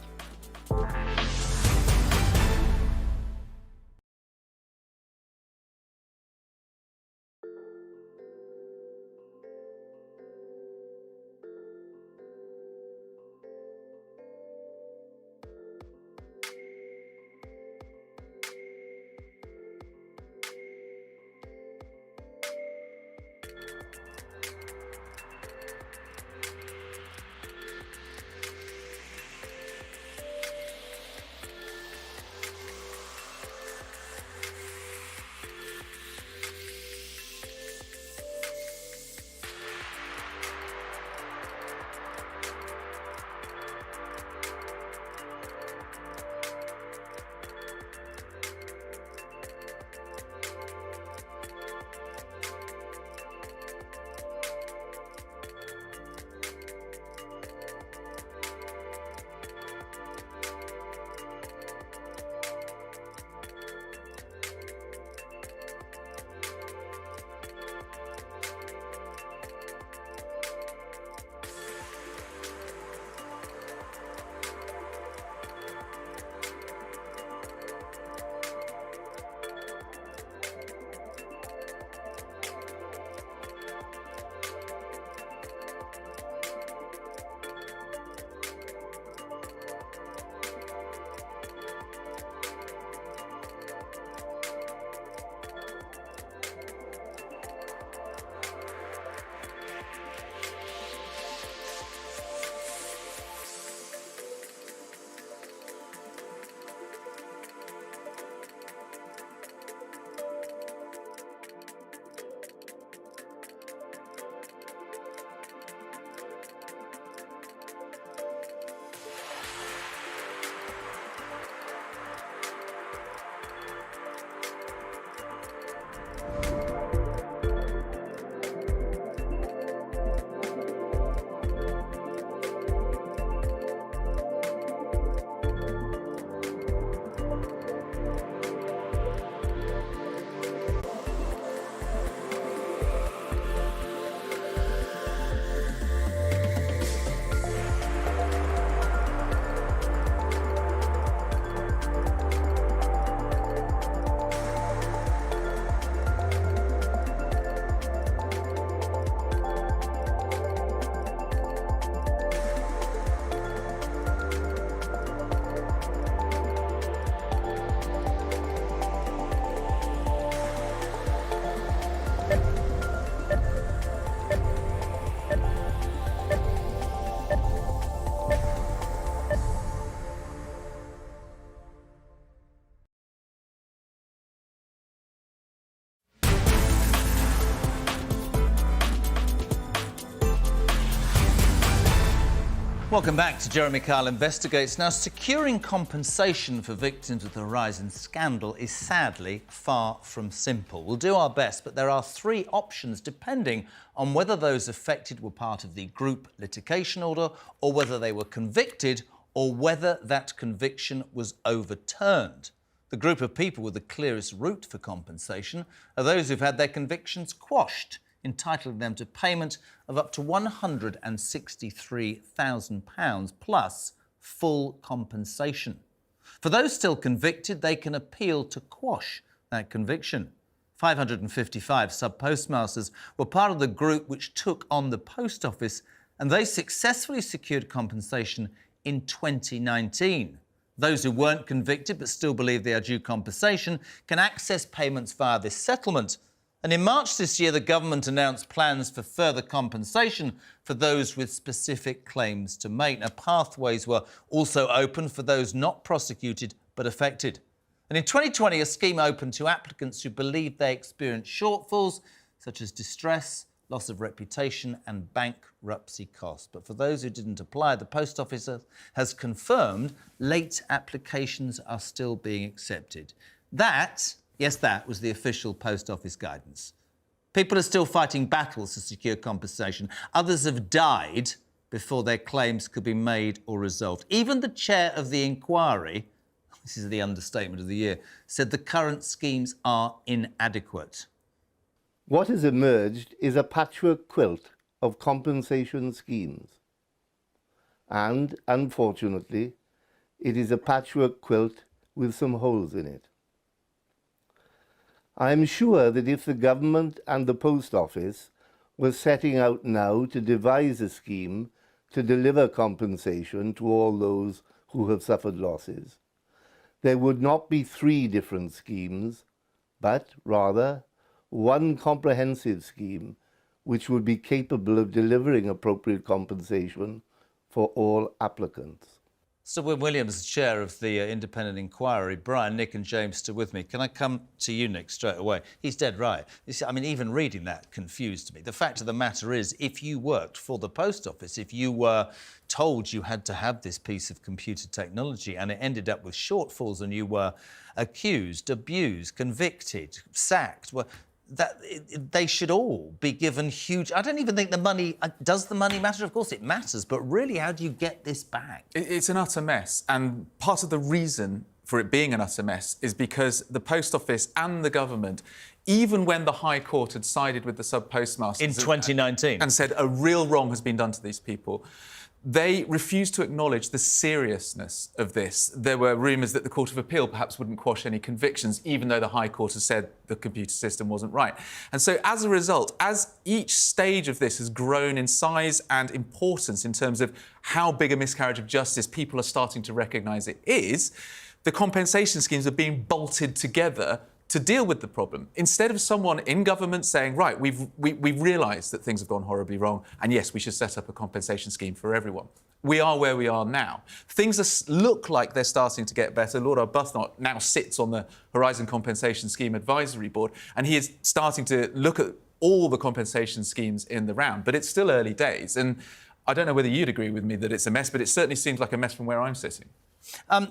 Welcome back to Jeremy Kyle Investigates. Now, securing compensation for victims of the Horizon scandal is sadly far from simple. We'll do our best, but there are three options depending on whether those affected were part of the group litigation order or whether they were convicted or whether that conviction was overturned. The group of people with the clearest route for compensation are those who've had their convictions quashed, entitling them to payment of up to £163,000 plus full compensation. For those still convicted, they can appeal to quash that conviction. 555 sub-postmasters were part of the group which took on the post office, and they successfully secured compensation in 2019. Those who weren't convicted but still believe they are due compensation can access payments via this settlement. And in March this year, the government announced plans for further compensation for those with specific claims to make. Now, pathways were also open for those not prosecuted but affected. And in 2020, a scheme opened to applicants who believed they experienced shortfalls, such as distress, loss of reputation and bankruptcy costs. But for those who didn't apply, the Post Office has confirmed late applications are still being accepted. That was the official Post Office guidance. People are still fighting battles to secure compensation. Others have died before their claims could be made or resolved. Even the chair of the inquiry, this is the understatement of the year, said the current schemes are inadequate. What has emerged is a patchwork quilt of compensation schemes. And, unfortunately, it is a patchwork quilt with some holes in it. I am sure that if the government and the Post Office were setting out now to devise a scheme to deliver compensation to all those who have suffered losses, there would not be three different schemes, but rather one comprehensive scheme which would be capable of delivering appropriate compensation for all applicants. Sir Wyn Williams, chair of the independent inquiry. Brian, Nick and James still with me. Can I come to you, Nick, straight away? He's dead right. I mean, even reading that confused me. The fact of the matter is, if you worked for the Post Office, if you were told you had to have this piece of computer technology and it ended up with shortfalls and you were accused, abused, convicted, sacked, they should all be given huge... I don't even think the money... Does the money matter? Of course it matters, but really, how do you get this back? It's an utter mess, and part of the reason for it being an utter mess is because the Post Office and the government, even when the High Court had sided with the sub-postmasters... In 2019. ...and said a real wrong has been done to these people, they refused to acknowledge the seriousness of this. There were rumours that the Court of Appeal perhaps wouldn't quash any convictions, even though the High Court has said the computer system wasn't right. And so, as a result, as each stage of this has grown in size and importance in terms of how big a miscarriage of justice people are starting to recognise it is, the compensation schemes are being bolted together to deal with the problem. Instead of someone in government saying, right, we've realised that things have gone horribly wrong, and yes, we should set up a compensation scheme for everyone. We are where we are now. Things look like they're starting to get better. Lord Arbuthnot now sits on the Horizon Compensation Scheme Advisory Board, and he is starting to look at all the compensation schemes in the round, but it's still early days. And I don't know whether you'd agree with me that it's a mess, but it certainly seems like a mess from where I'm sitting.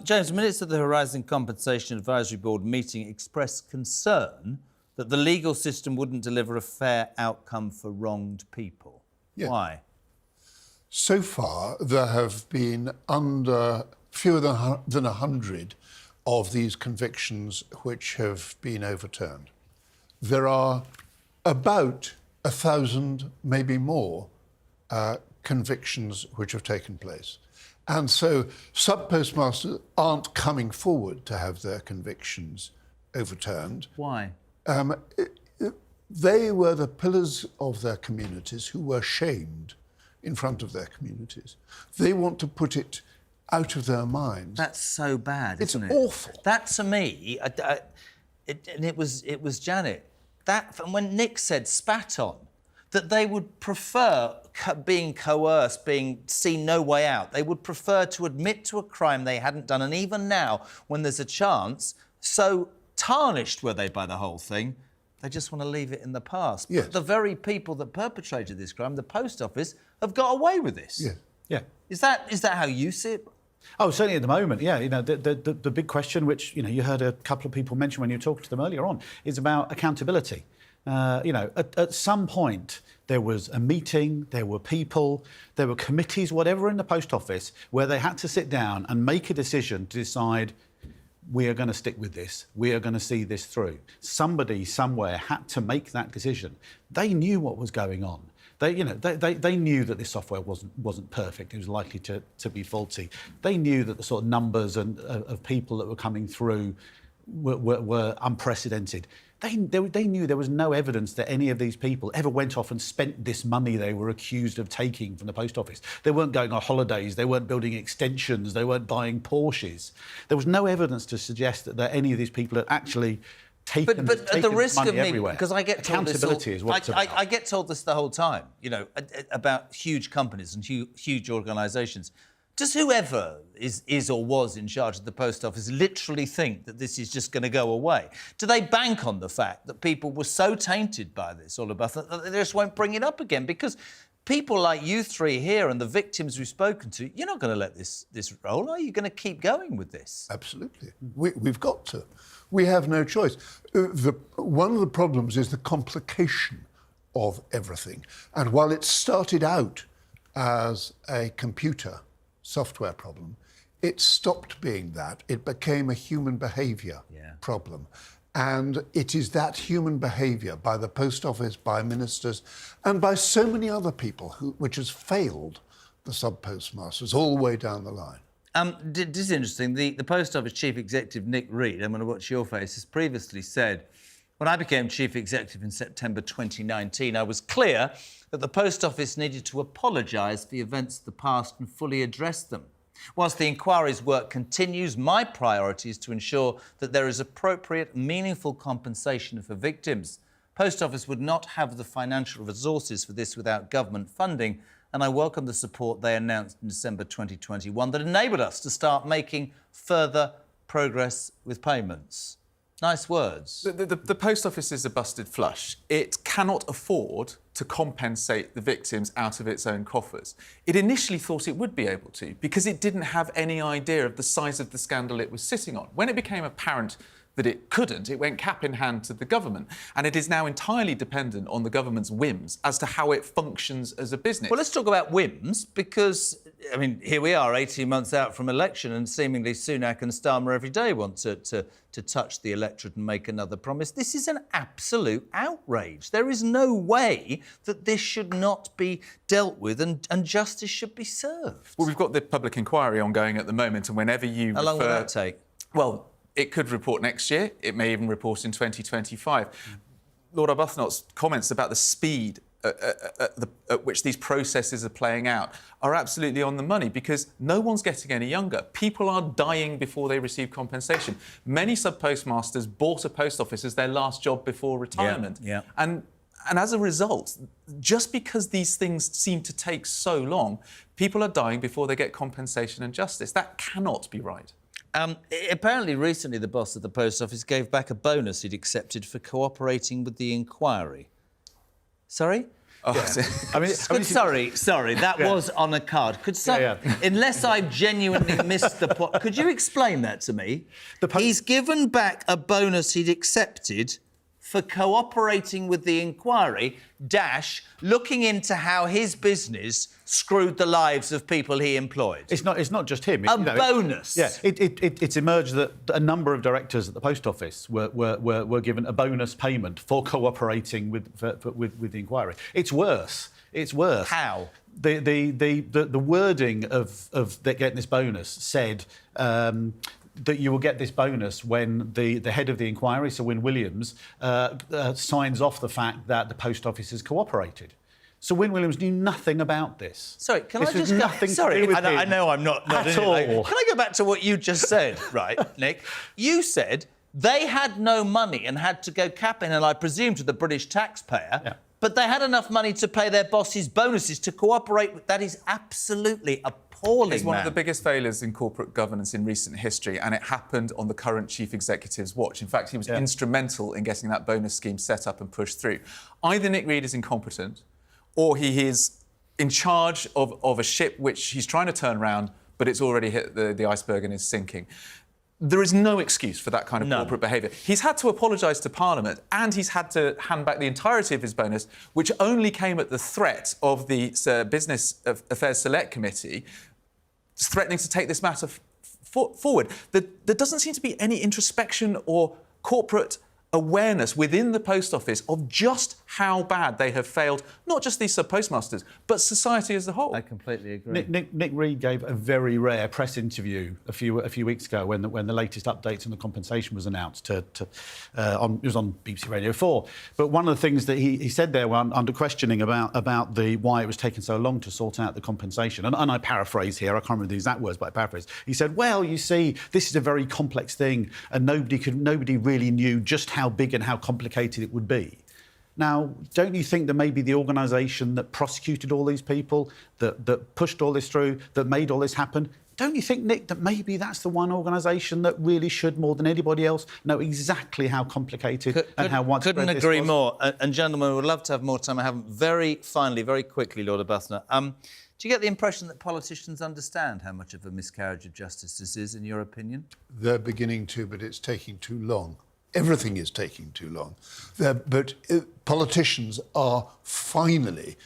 James, minutes of the Horizon Compensation Advisory Board meeting expressed concern that the legal system wouldn't deliver a fair outcome for wronged people. Yeah. Why? So far, there have been fewer than 100 of these convictions which have been overturned. There are about 1,000, maybe more, convictions which have taken place. And so sub-postmasters aren't coming forward to have their convictions overturned. Why? They were the pillars of their communities who were shamed in front of their communities. They want to put it out of their minds. That's so bad, isn't it? It's awful. That, to me, and it was Janet, that, and when Nick said spat on, that they would prefer being coerced, being seen no way out. They would prefer to admit to a crime they hadn't done. And even now, when there's a chance, so tarnished were they by the whole thing, they just want to leave it in the past. Yes. But the very people that perpetrated this crime, the Post Office, have got away with this. Yes. Yeah. Is that how you see it? Oh, certainly at the moment, yeah. You know, the big question, which you heard a couple of people mention when you were talking to them earlier on, is about accountability. At some point there was a meeting, there were people, there were committees, whatever in the post office, where they had to sit down and make a decision to decide, we are going to stick with this. We are going to see this through. Somebody somewhere had to make that decision. They knew what was going on. They knew that this software wasn't perfect. It was likely to be faulty. They knew that the sort of numbers of people that were coming through were unprecedented. They knew there was no evidence that any of these people ever went off and spent this money they were accused of taking from the post office. They weren't going on holidays. They weren't building extensions. They weren't buying Porsches. There was no evidence to suggest that any of these people had actually taken But at the risk money of me, everywhere. because I get told this Accountability is what it's about. I get told this the whole time, about huge companies and huge organisations. Does whoever is or was in charge of the post office literally think that this is just going to go away? Do they bank on the fact that people were so tainted by this, all about that they just won't bring it up again? Because people like you three here and the victims we've spoken to, you're not going to let this roll, are you? Going to keep going with this? Absolutely. We've got to. We have no choice. One of the problems is the complication of everything. And while it started out as a computer software problem, it stopped being that. It became a human behaviour problem. And it is that human behaviour by the post office, by ministers, and by so many other people which has failed the sub-postmasters all the way down the line. This is interesting. The Post Office Chief Executive, Nick Reed, I'm going to watch your face, has previously said, when I became Chief Executive in September 2019, I was clear that the Post Office needed to apologise for the events of the past and fully address them. Whilst the inquiry's work continues, my priority is to ensure that there is appropriate, meaningful compensation for victims. Post Office would not have the financial resources for this without government funding, and I welcome the support they announced in December 2021 that enabled us to start making further progress with payments. Nice words. The post office is a busted flush. It cannot afford to compensate the victims out of its own coffers. It initially thought it would be able to because it didn't have any idea of the size of the scandal it was sitting on. When it became apparent that it couldn't, it went cap in hand to the government, and it is now entirely dependent on the government's whims as to how it functions as a business. Well, let's talk about whims, because, I mean, here we are 18 months out from election and seemingly Sunak and Starmer every day want to touch the electorate and make another promise. This is an absolute outrage. There is no way that this should not be dealt with and justice should be served. Well, we've got the public inquiry ongoing at the moment, and whenever you How long will that take? Well, it could report next year. It may even report in 2025. Lord Arbuthnot's comments about the speed at which these processes are playing out are absolutely on the money, because no one's getting any younger. People are dying before they receive compensation. Many sub-postmasters bought a post office as their last job before retirement. Yeah. And as a result, just because these things seem to take so long, people are dying before they get compensation and justice. That cannot be right. Apparently, recently, the boss of the post office gave back a bonus he'd accepted for cooperating with the inquiry. Sorry? Oh, yeah. Sorry, that was on a card. Unless I genuinely missed the point, could you explain that to me? He's given back a bonus he'd accepted for cooperating with the inquiry, looking into how his business screwed the lives of people he employed. It's not just him. Bonus. It's emerged that a number of directors at the post office were given a bonus payment for cooperating with the inquiry. It's worse. How? The wording of getting this bonus said that you will get this bonus when the head of the inquiry, Sir Wyn Williams, signs off the fact that the post office has cooperated. Sir Wyn Williams knew nothing about this. Sorry, can this I just was nothing go... Sorry, to do with I know I'm not at all. Can I go back to what you just said, right, Nick? You said they had no money and had to go cap in, and I presume to the British taxpayer, but they had enough money to pay their bosses bonuses to cooperate with... That is absolutely appalling, It's one of the biggest failures in corporate governance in recent history, and it happened on the current chief executive's watch. In fact, he was instrumental in getting that bonus scheme set up and pushed through. Either Nick Reed is incompetent, or he is in charge of a ship which he's trying to turn around, but it's already hit the iceberg and is sinking. There is no excuse for that kind of corporate behaviour. He's had to apologise to Parliament and he's had to hand back the entirety of his bonus, which only came at the threat of the Business Affairs Select Committee threatening to take this matter forward. There doesn't seem to be any introspection or corporate awareness within the Post Office of just how bad they have failed, not just these sub-postmasters, but society as a whole. I completely agree. Nick Reed gave a very rare press interview a few weeks ago when the latest updates on the compensation was announced. It was on BBC Radio 4. But one of the things that he said there, under questioning about why it was taking so long to sort out the compensation, and I paraphrase here, I can't remember the exact words, but I paraphrase. He said, "Well, you see, this is a very complex thing, and nobody really knew just how big and how complicated it would be." Now, don't you think that maybe the organisation that prosecuted all these people, that pushed all this through, that made all this happen, don't you think, Nick, that maybe that's the one organisation that really should, more than anybody else, know exactly how complicated and how widespread this was? Couldn't agree more. And gentlemen, would love to have more time. I haven't. Very finally, very quickly, Lord Arbuthnot, do you get the impression that politicians understand how much of a miscarriage of justice this is, in your opinion? They're beginning to, but it's taking too long. Everything is taking too long. But politicians are finally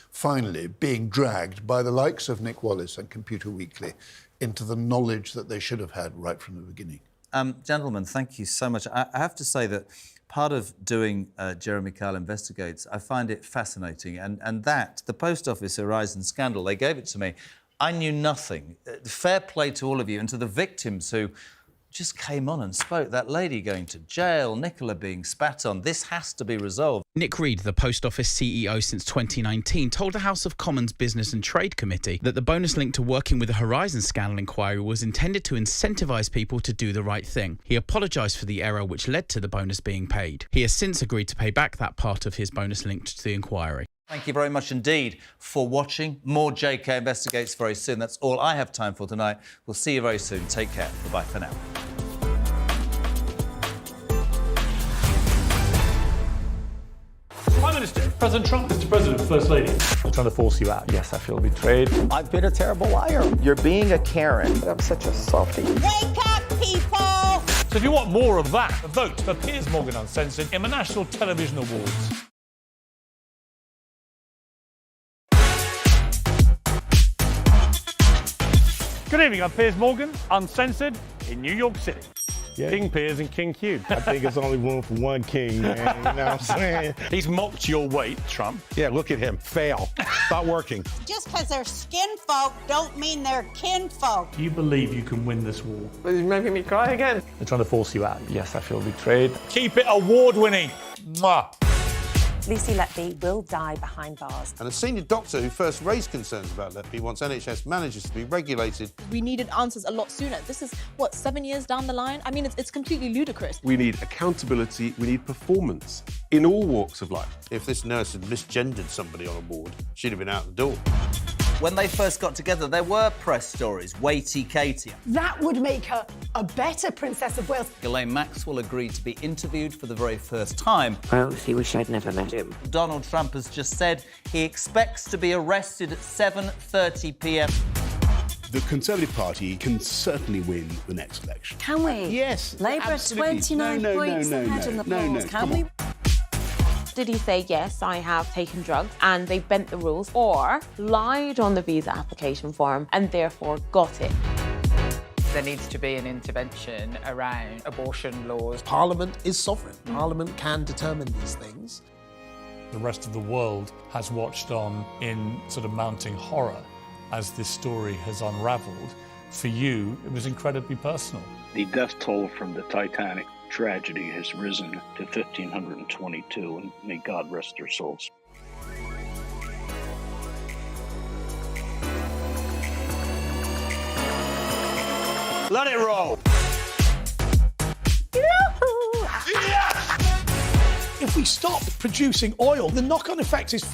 being dragged by the likes of Nick Wallace and Computer Weekly into the knowledge that they should have had right from the beginning. Gentlemen, thank you so much. I have to say that part of doing Jeremy Kyle Investigates, I find it fascinating. And that, the Post Office Horizon scandal, they gave it to me. I knew nothing. Fair play to all of you and to the victims who just came on and spoke. That lady going to jail, Nicola being spat on. This has to be resolved. Nick Reed, the Post Office CEO since 2019, told the House of Commons Business and Trade Committee that the bonus linked to working with the Horizon scandal inquiry was intended to incentivise people to do the right thing. He apologised for the error which led to the bonus being paid. He has since agreed to pay back that part of his bonus linked to the inquiry. Thank you very much indeed for watching. More JK Investigates very soon. That's all I have time for tonight. We'll see you very soon. Take care. Bye-bye for now. Prime Minister, President Trump, Mr. President, First Lady. I'm trying to force you out. Yes, I feel betrayed. I've been a terrible liar. You're being a Karen. I'm such a softie. Wake up, people! So if you want more of that, vote for Piers Morgan Uncensored in the National Television Awards. Good evening, I'm Piers Morgan, Uncensored in New York City. Yeah. King Piers and King Q. I think there's only room for one king, man. You know what I'm saying? He's mocked your weight, Trump. Yeah, look at him. Fail. Stop working. Just because they're skin folk don't mean they're kin folk. Do you believe you can win this war? He's making me cry again. They're trying to force you out. Yes, I feel betrayed. Keep it award-winning. Mwah. Lucy Letby will die behind bars. And a senior doctor who first raised concerns about Letby wants NHS managers to be regulated. We needed answers a lot sooner. This is, 7 years down the line? I mean, it's completely ludicrous. We need accountability, we need performance in all walks of life. If this nurse had misgendered somebody on a ward, she'd have been out the door. When they first got together, there were press stories. Weighty Katie. That would make her a better Princess of Wales. Ghislaine Maxwell agreed to be interviewed for the very first time. I honestly wish I'd never met him. Donald Trump has just said he expects to be arrested at 7:30 p.m. The Conservative Party can certainly win the next election. Can we? Yes. Labour are 29 points ahead in the polls. Can we? Did he say, yes, I have taken drugs and they bent the rules, or lied on the visa application form and therefore got it? There needs to be an intervention around abortion laws. Parliament is sovereign. Parliament can determine these things. The rest of the world has watched on in sort of mounting horror as this story has unravelled. For you, it was incredibly personal. The death toll from the Titanic tragedy has risen to 1,522, and may God rest their souls. Let it roll! If we stop producing oil, the knock-on effect is far